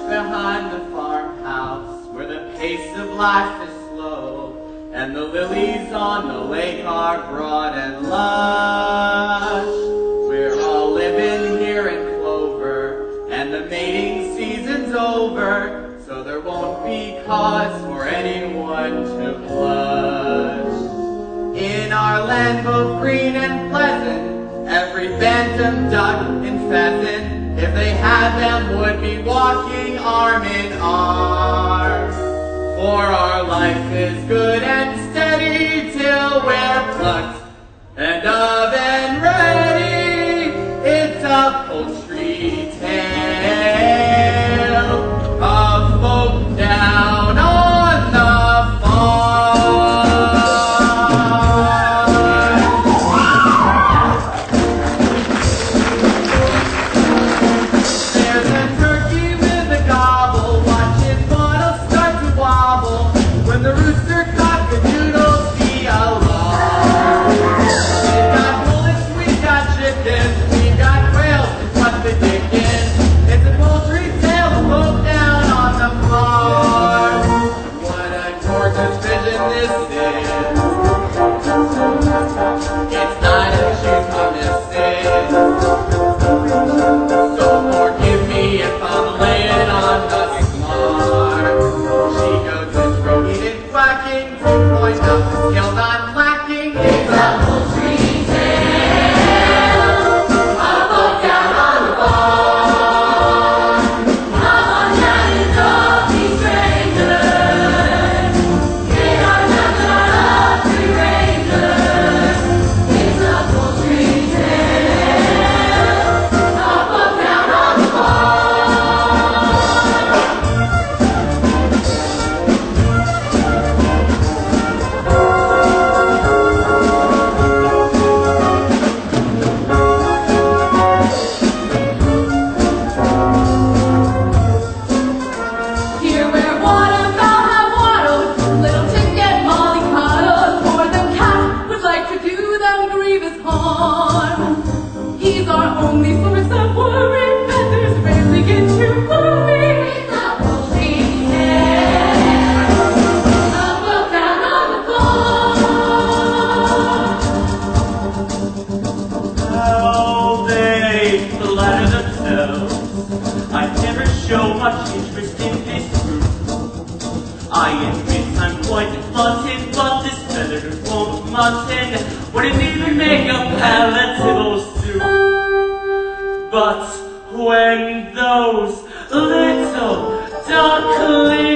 behind the farmhouse, where the pace of life is slow, and the lilies on the lake are broad and lush. We're all living here in clover, and the mating season's over, so there won't be cause for anyone to blush. In our land both green and pleasant, every bantam, duck, and pheasant, if they had them, would be walking arm in arm. For our life is good and steady till we're plucked and oven ready. It's a poultry tale of folk down on the the rooster cock-a-doodles be alarm. We've got bullets, we've got chickens, we've got quails, it's what the dickens. It's a poultry tale of folk down on the farm. What a gorgeous vision this is. It's not a shoes I'm missing. So forgive me if I'm laying on the smart. She goes this road. Quacking, 2 point up, skills I'm lacking. It's a poultry tale of folk down on the farm. Come on down and don't be strangers. Get our nuts on up to rangers. It's a poultry tale of folk down on the farm. He's our only source of worry, feathers rarely get too worry. It's a poultry tale of folk down on the farm. How they flatter themselves. I never show much interest in this group. I admit I'm quite flaunted, but this feather won't mutton. Wouldn't even make a palatable soup. But when those little ducklings